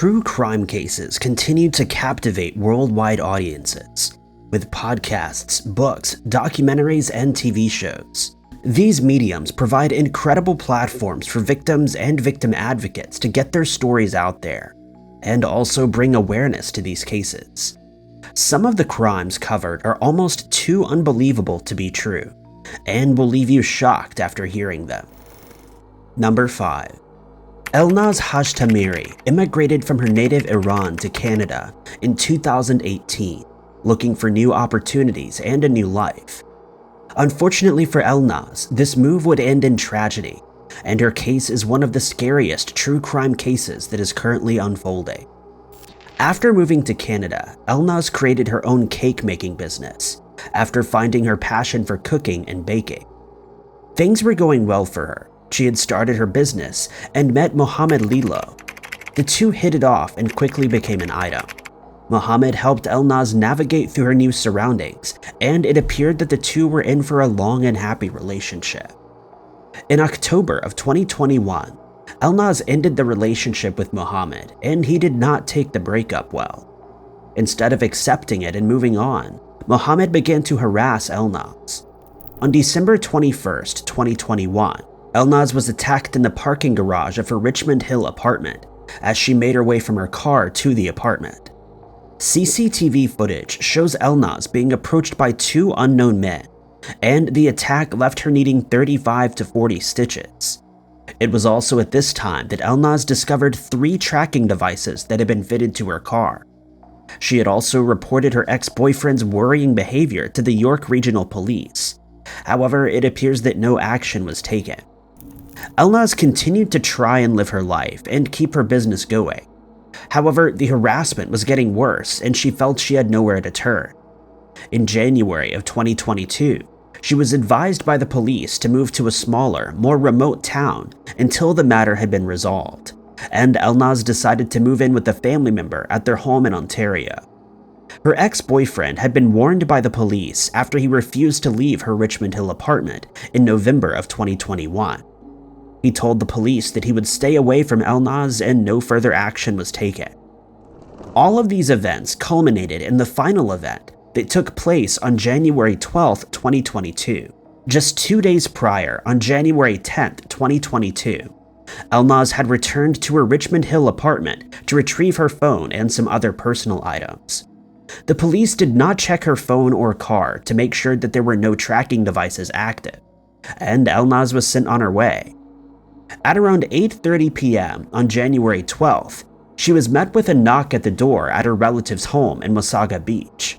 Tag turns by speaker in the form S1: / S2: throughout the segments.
S1: True crime cases continue to captivate worldwide audiences, with podcasts, books, documentaries, and TV shows. These mediums provide incredible platforms for victims and victim advocates to get their stories out there, and also bring awareness to these cases. Some of the crimes covered are almost too unbelievable to be true, and will leave you shocked after hearing them. Number 5. Elnaz Hashtamiri immigrated from her native Iran to Canada in 2018, looking for new opportunities and a new life. Unfortunately for Elnaz, this move would end in tragedy, and her case is one of the scariest true crime cases that is currently unfolding. After moving to Canada, Elnaz created her own cake-making business after finding her passion for cooking and baking. Things were going well for her. She had started her business and met Mohammed Lilo. The two hit it off and quickly became an item. Mohammed helped Elnaz navigate through her new surroundings, and it appeared that the two were in for a long and happy relationship. In October of 2021, Elnaz ended the relationship with Mohammed, and he did not take the breakup well. Instead of accepting it and moving on, Mohammed began to harass Elnaz. On December 21st, 2021, Elnaz was attacked in the parking garage of her Richmond Hill apartment as she made her way from her car to the apartment. CCTV footage shows Elnaz being approached by two unknown men, and the attack left her needing 35 to 40 stitches. It was also at this time that Elnaz discovered 3 tracking devices that had been fitted to her car. She had also reported her ex-boyfriend's worrying behavior to the York Regional Police. However, it appears that no action was taken. Elnaz continued to try and live her life and keep her business going. However, the harassment was getting worse and she felt she had nowhere to turn. In January of 2022, she was advised by the police to move to a smaller, more remote town until the matter had been resolved, and Elnaz decided to move in with a family member at their home in Ontario. Her ex-boyfriend had been warned by the police after he refused to leave her Richmond Hill apartment in November of 2021. He told the police that he would stay away from Elnaz and no further action was taken. All of these events culminated in the final event that took place on January 12, 2022. Just 2 days prior, on January 10, 2022, Elnaz had returned to her Richmond Hill apartment to retrieve her phone and some other personal items. The police did not check her phone or car to make sure that there were no tracking devices active, and Elnaz was sent on her way. At around 8:30 p.m. on January 12th, she was met with a knock at the door at her relative's home in Wasaga Beach.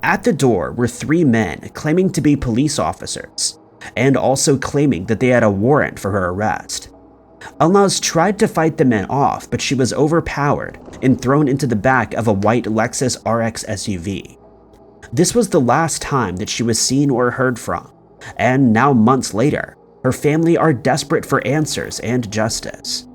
S1: At the door were 3 men claiming to be police officers, and also claiming that they had a warrant for her arrest. Elnaz tried to fight the men off, but she was overpowered and thrown into the back of a white Lexus RX SUV. This was the last time that she was seen or heard from, and now months later, her family are desperate for answers and justice.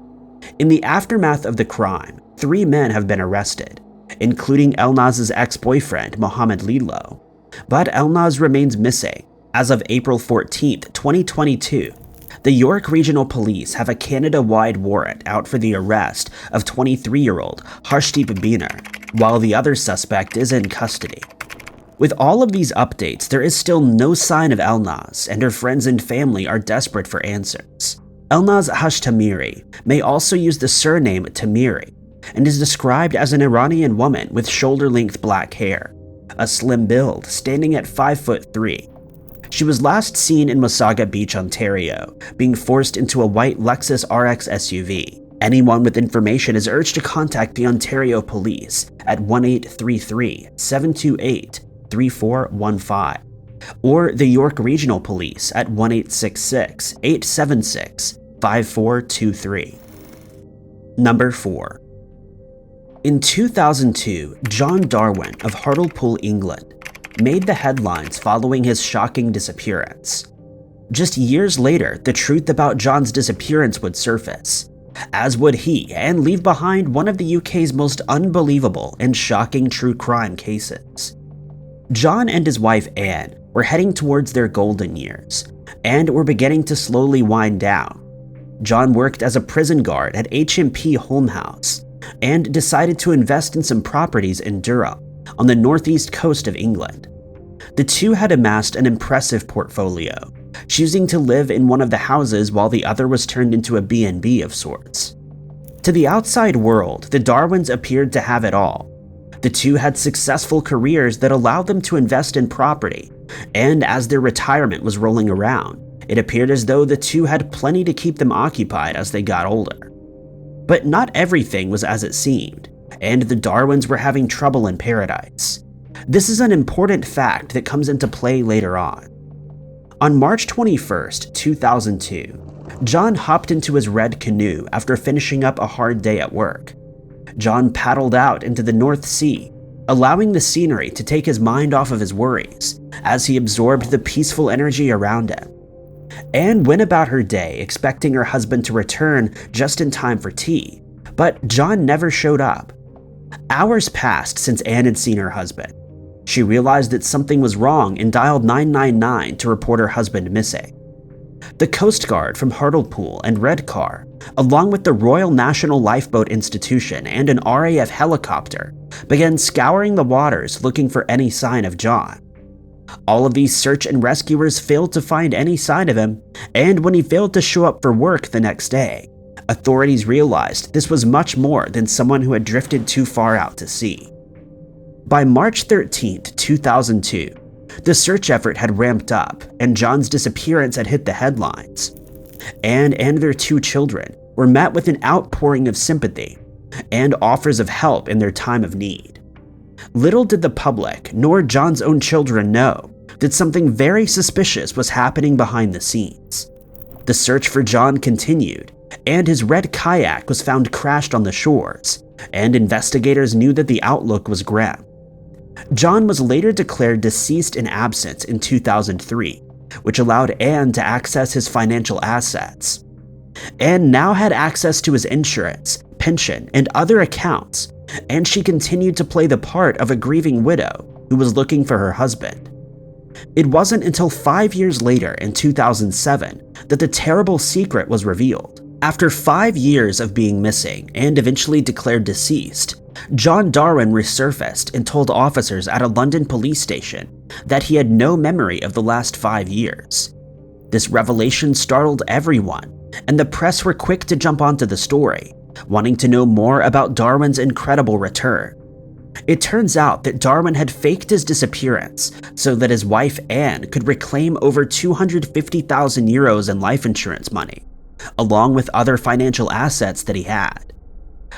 S1: In the aftermath of the crime, 3 men have been arrested, including Elnaz's ex-boyfriend, Mohammed Lilo. But Elnaz remains missing. As of April 14, 2022, the York Regional Police have a Canada-wide warrant out for the arrest of 23-year-old Harshdeep Biner, while the other suspect is in custody. With all of these updates, there is still no sign of Elnaz, and her friends and family are desperate for answers. Elnaz Hashtamiri may also use the surname Tamiri, and is described as an Iranian woman with shoulder-length black hair, a slim build, standing at 5'3". She was last seen in Wasaga Beach, Ontario, being forced into a white Lexus RX SUV. Anyone with information is urged to contact the Ontario Police at 1-833-728-3415, or the York Regional Police at 1-866-876-5423. Number 4. In 2002, John Darwin of Hartlepool, England, made the headlines following his shocking disappearance. Just years later, the truth about John's disappearance would surface, as would he, and leave behind one of the UK's most unbelievable and shocking true crime cases. John and his wife Anne were heading towards their golden years, and were beginning to slowly wind down. John worked as a prison guard at HMP Home House, and decided to invest in some properties in Durham, on the northeast coast of England. The two had amassed an impressive portfolio, choosing to live in one of the houses while the other was turned into a B&B of sorts. To the outside world, the Darwins appeared to have it all. The two had successful careers that allowed them to invest in property, and as their retirement was rolling around, it appeared as though the two had plenty to keep them occupied as they got older. But not everything was as it seemed, and the Darwins were having trouble in paradise. This is an important fact that comes into play later on. On March 21st, 2002, John hopped into his red canoe after finishing up a hard day at work. John paddled out into the North Sea, allowing the scenery to take his mind off of his worries as he absorbed the peaceful energy around him. Anne went about her day expecting her husband to return just in time for tea, but John never showed up. Hours passed since Anne had seen her husband. She realized that something was wrong and dialed 999 to report her husband missing. The Coast Guard from Hartlepool and Redcar, along with the Royal National Lifeboat Institution and an RAF helicopter, began scouring the waters looking for any sign of John. All of these search and rescuers failed to find any sign of him, and when he failed to show up for work the next day, authorities realized this was much more than someone who had drifted too far out to sea. By March 13, 2002, the search effort had ramped up, and John's disappearance had hit the headlines. Anne and their two children were met with an outpouring of sympathy and offers of help in their time of need. Little did the public, nor John's own children, know that something very suspicious was happening behind the scenes. The search for John continued, and his red kayak was found crashed on the shores, and investigators knew that the outlook was grim. John was later declared deceased in absence in 2003, which allowed Anne to access his financial assets. Anne now had access to his insurance, pension, and other accounts, and she continued to play the part of a grieving widow who was looking for her husband. It wasn't until 5 years later, in 2007, that the terrible secret was revealed. After 5 years of being missing and eventually declared deceased, John Darwin resurfaced and told officers at a London police station that he had no memory of the last 5 years. This revelation startled everyone, and the press were quick to jump onto the story, wanting to know more about Darwin's incredible return. It turns out that Darwin had faked his disappearance so that his wife Anne could reclaim over 250,000 euros in life insurance money, along with other financial assets that he had.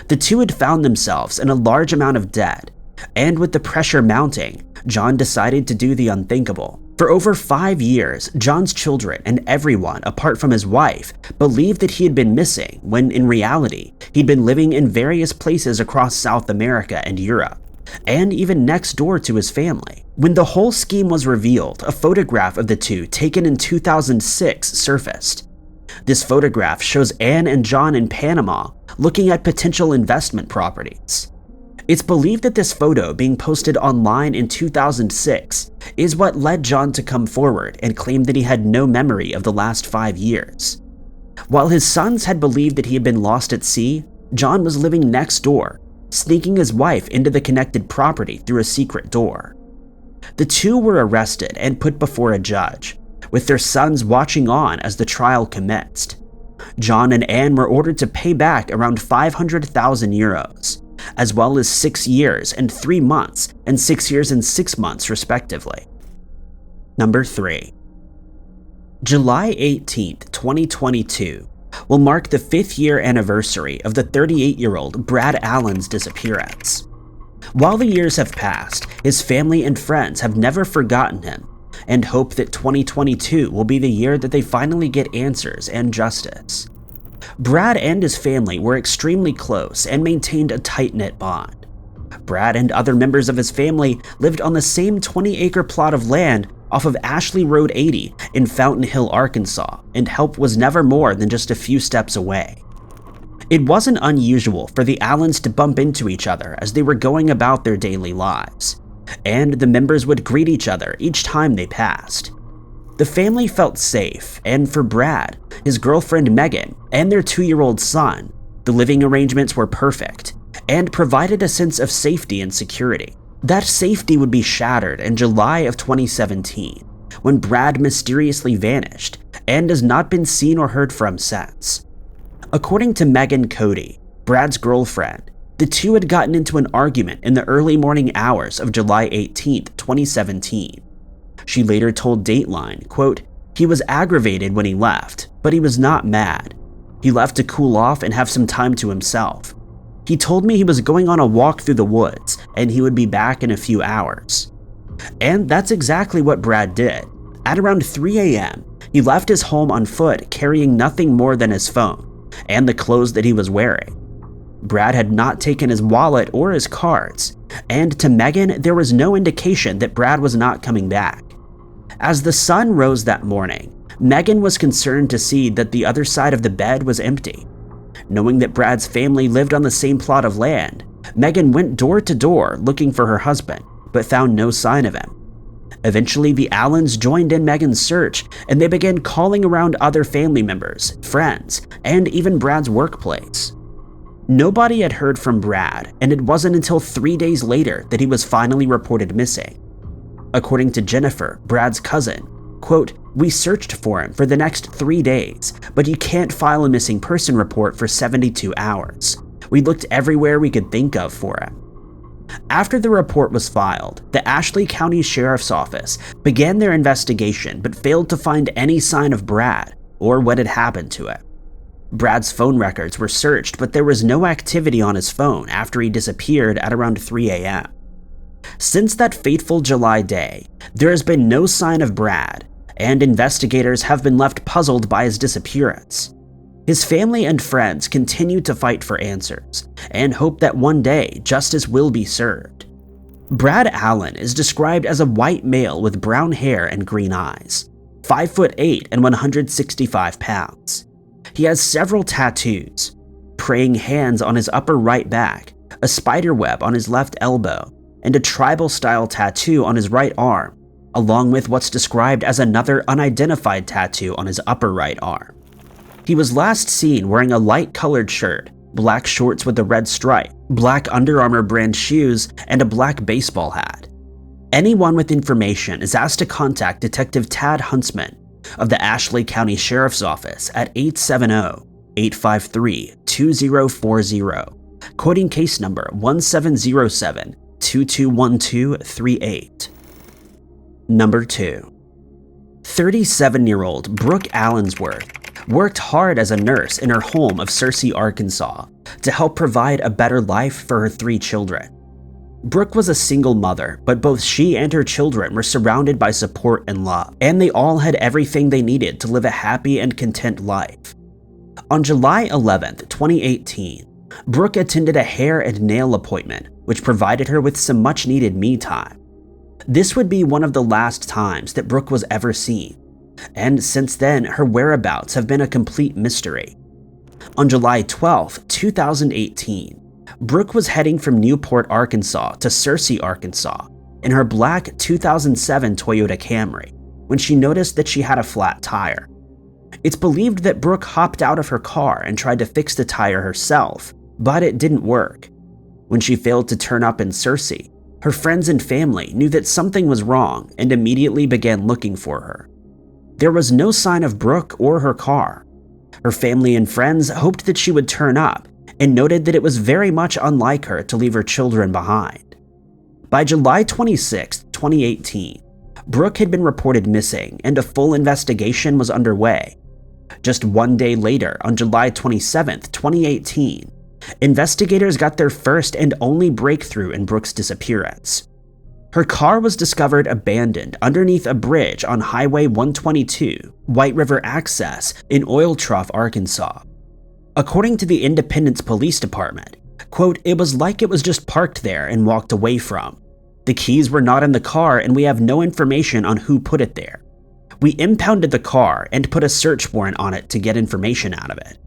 S1: The two had found themselves in a large amount of debt, and with the pressure mounting, John decided to do the unthinkable. For over 5 years, John's children and everyone apart from his wife believed that he had been missing when in reality, he'd been living in various places across South America and Europe, and even next door to his family. When the whole scheme was revealed, a photograph of the two taken in 2006 surfaced. This photograph shows Anne and John in Panama looking at potential investment properties. It's believed that this photo being posted online in 2006 is what led John to come forward and claim that he had no memory of the last 5 years. While his sons had believed that he had been lost at sea, John was living next door, sneaking his wife into the connected property through a secret door. The two were arrested and put before a judge, with their sons watching on as the trial commenced. John and Anne were ordered to pay back around 500,000 euros, as well as 6 years and 3 months and 6 years and 6 months respectively. Number 3. July 18th, 2022 will mark the 5th year anniversary of the 38-year-old Brad Allen's disappearance. While the years have passed, his family and friends have never forgotten him and hope that 2022 will be the year that they finally get answers and justice. Brad and his family were extremely close and maintained a tight-knit bond. Brad and other members of his family lived on the same 20-acre plot of land off of Ashley Road 80 in Fountain Hill, Arkansas, and help was never more than just a few steps away. It wasn't unusual for the Allens to bump into each other as they were going about their daily lives, and the members would greet each other each time they passed. The family felt safe, and for Brad, his girlfriend Megan, and their 2-year-old son, the living arrangements were perfect, and provided a sense of safety and security. That safety would be shattered in July of 2017, when Brad mysteriously vanished and has not been seen or heard from since. According to Megan Cody, Brad's girlfriend, the two had gotten into an argument in the early morning hours of July 18, 2017. She later told Dateline, quote, "He was aggravated when he left, but he was not mad. He left to cool off and have some time to himself. He told me he was going on a walk through the woods and he would be back in a few hours." And that's exactly what Brad did. At around 3 a.m., he left his home on foot carrying nothing more than his phone and the clothes that he was wearing. Brad had not taken his wallet or his cards, and to Megan, there was no indication that Brad was not coming back. As the sun rose that morning, Megan was concerned to see that the other side of the bed was empty. Knowing that Brad's family lived on the same plot of land, Megan went door to door looking for her husband, but found no sign of him. Eventually, the Allens joined in Megan's search, and they began calling around other family members, friends, and even Brad's workplace. Nobody had heard from Brad, and it wasn't until 3 days later that he was finally reported missing. According to Jennifer, Brad's cousin, quote, "We searched for him for the next 3 days, but you can't file a missing person report for 72 hours. We looked everywhere we could think of for him." After the report was filed, the Ashley County Sheriff's Office began their investigation but failed to find any sign of Brad or what had happened to him. Brad's phone records were searched, but there was no activity on his phone after he disappeared at around 3 a.m. Since that fateful July day, there has been no sign of Brad, and investigators have been left puzzled by his disappearance. His family and friends continue to fight for answers and hope that one day justice will be served. Brad Allen is described as a white male with brown hair and green eyes, 5'8" and 165 pounds. He has several tattoos: praying hands on his upper right back, a spider web on his left elbow, and a tribal-style tattoo on his right arm, along with what's described as another unidentified tattoo on his upper right arm. He was last seen wearing a light-colored shirt, black shorts with a red stripe, black Under Armour brand shoes, and a black baseball hat. Anyone with information is asked to contact Detective Tad Huntsman of the Ashley County Sheriff's Office at 870-853-2040, quoting case number 1707-221238. Number 2. 37-year-old Brooke Allensworth worked hard as a nurse in her home of Searcy, Arkansas, to help provide a better life for her 3 children. Brooke was a single mother, but both she and her children were surrounded by support and love, and they all had everything they needed to live a happy and content life. On July 11, 2018, Brooke attended a hair and nail appointment, which provided her with some much-needed me time. This would be one of the last times that Brooke was ever seen, and since then, her whereabouts have been a complete mystery. On July 12, 2018, Brooke was heading from Newport, Arkansas to Searcy, Arkansas in her black 2007 Toyota Camry when she noticed that she had a flat tire. It's believed that Brooke hopped out of her car and tried to fix the tire herself, but it didn't work. When she failed to turn up in Searcy, her friends and family knew that something was wrong and immediately began looking for her. There was no sign of Brooke or her car. Her family and friends hoped that she would turn up and noted that it was very much unlike her to leave her children behind. By July 26, 2018, Brooke had been reported missing and a full investigation was underway. Just one day later, on July 27, 2018, investigators got their first and only breakthrough in Brooke's disappearance. Her car was discovered abandoned underneath a bridge on Highway 122, White River Access in Oil Trough, Arkansas. According to the Independence Police Department, quote, "It was like it was just parked there and walked away from. The keys were not in the car and we have no information on who put it there. We impounded the car and put a search warrant on it to get information out of it.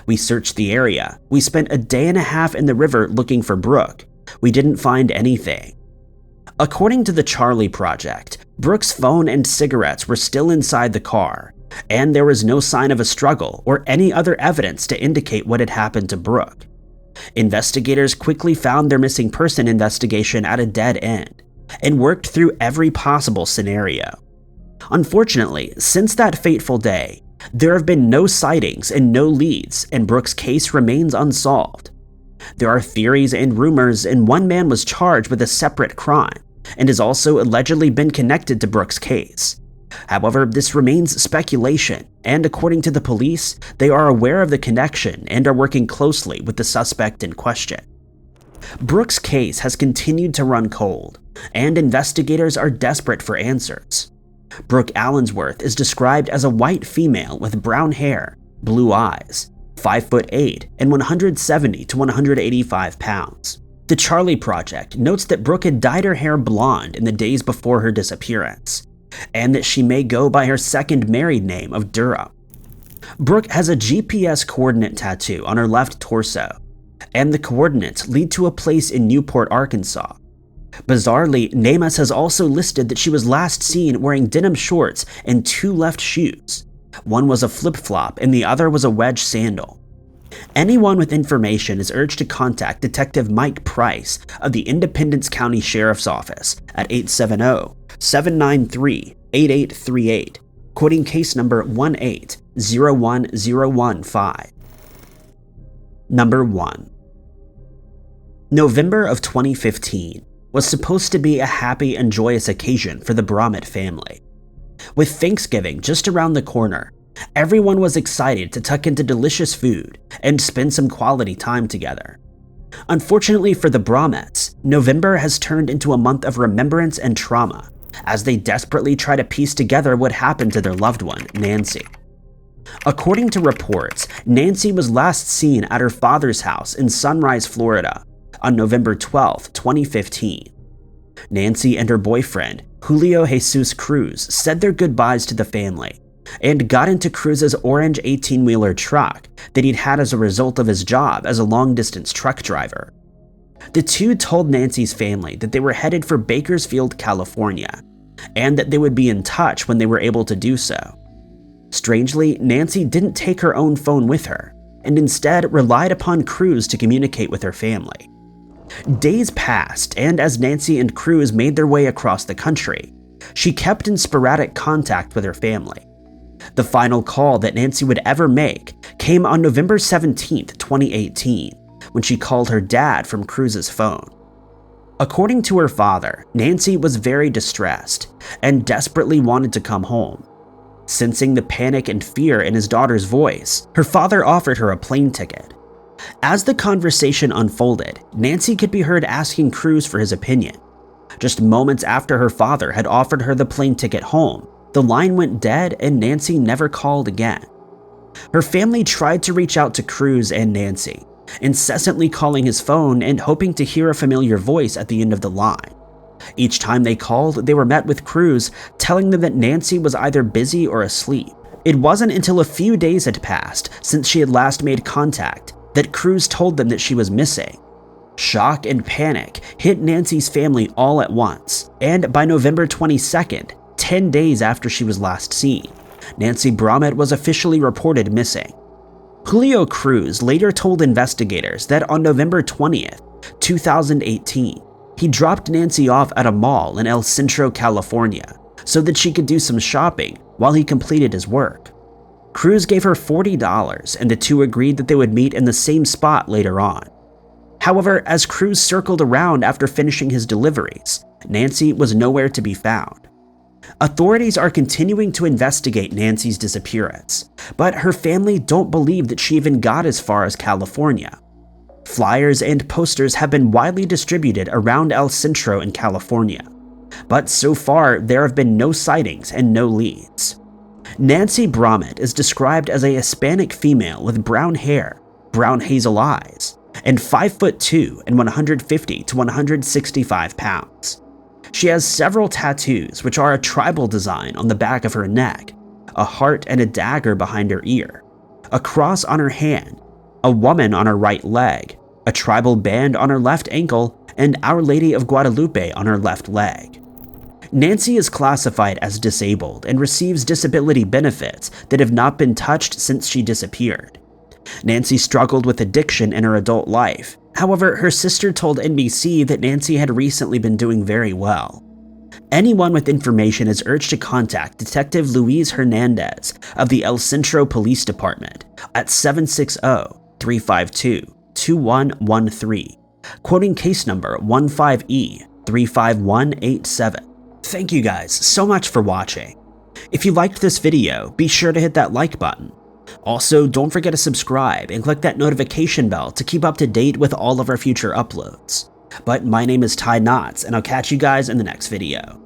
S1: We searched the area. We spent a day and a half in the river looking for Brooke. We didn't find anything." According to the Charlie Project, Brooke's phone and cigarettes were still inside the car, and there was no sign of a struggle or any other evidence to indicate what had happened to Brooke. Investigators quickly found their missing person investigation at a dead end and worked through every possible scenario. Unfortunately, since that fateful day, there have been no sightings and no leads, and Brooke's case remains unsolved. There are theories and rumors, and one man was charged with a separate crime and has also allegedly been connected to Brooke's case. However, this remains speculation, and according to the police, they are aware of the connection and are working closely with the suspect in question. Brooke's case has continued to run cold, and investigators are desperate for answers. Brooke Allensworth is described as a white female with brown hair, blue eyes, 5'8" and 170 to 185 pounds. The Charlie Project notes that Brooke had dyed her hair blonde in the days before her disappearance, and that she may go by her second married name of Durham. Brooke has a GPS coordinate tattoo on her left torso, and the coordinates lead to a place in Newport, Arkansas. Bizarrely, NamUs has also listed that she was last seen wearing denim shorts and 2 left shoes. One was a flip-flop and the other was a wedge sandal. Anyone with information is urged to contact Detective Mike Price of the Independence County Sheriff's Office at 870-793-8838, quoting case number 1801015. Number 1. November of 2015 was supposed to be a happy and joyous occasion for the Brachman family. With Thanksgiving just around the corner, everyone was excited to tuck into delicious food and spend some quality time together. Unfortunately for the Brachmans, November has turned into a month of remembrance and trauma as they desperately try to piece together what happened to their loved one, Nancy. According to reports, Nancy was last seen at her father's house in Sunrise, Florida, on November 12, 2015. Nancy and her boyfriend, Julio Jesus Cruz, said their goodbyes to the family and got into Cruz's orange 18-wheeler truck that he'd had as a result of his job as a long-distance truck driver. The two told Nancy's family that they were headed for Bakersfield, California, and that they would be in touch when they were able to do so. Strangely, Nancy didn't take her own phone with her, and instead relied upon Cruz to communicate with her family. Days passed, and as Nancy and Cruz made their way across the country, she kept in sporadic contact with her family. The final call that Nancy would ever make came on November 17, 2018, when she called her dad from Cruz's phone. According to her father, Nancy was very distressed and desperately wanted to come home. Sensing the panic and fear in his daughter's voice, her father offered her a plane ticket. As the conversation unfolded, Nancy could be heard asking Cruz for his opinion. Just moments after her father had offered her the plane ticket home, the line went dead and Nancy never called again. Her family tried to reach out to Cruz and Nancy, incessantly calling his phone and hoping to hear a familiar voice at the end of the line. Each time they called, they were met with Cruz telling them that Nancy was either busy or asleep. It wasn't until a few days had passed since she had last made contact that Cruz told them that she was missing. Shock and panic hit Nancy's family all at once, and by November 22nd, 10 days after she was last seen, Nancy Brachman was officially reported missing. Julio Cruz later told investigators that on November 20th, 2018, he dropped Nancy off at a mall in El Centro, California, so that she could do some shopping while he completed his work. Cruz gave her $40, and the two agreed that they would meet in the same spot later on. However, as Cruz circled around after finishing his deliveries, Nancy was nowhere to be found. Authorities are continuing to investigate Nancy's disappearance, but her family don't believe that she even got as far as California. Flyers and posters have been widely distributed around El Centro in California, but so far there have been no sightings and no leads. Nancy Brachman is described as a Hispanic female with brown hair, brown hazel eyes, and 5'2" and 150 to 165 pounds. She has several tattoos, which are a tribal design on the back of her neck, a heart and a dagger behind her ear, a cross on her hand, a woman on her right leg, a tribal band on her left ankle, and Our Lady of Guadalupe on her left leg. Nancy is classified as disabled and receives disability benefits that have not been touched since she disappeared. Nancy struggled with addiction in her adult life. However, her sister told NBC that Nancy had recently been doing very well. Anyone with information is urged to contact Detective Luis Hernandez of the El Centro Police Department at 760-352-2113, quoting case number 15E35187. Thank you guys so much for watching. If you liked this video, be sure to hit that like button. Also, don't forget to subscribe and click that notification bell to keep up to date with all of our future uploads. But my name is Ty Knotts, and I'll catch you guys in the next video.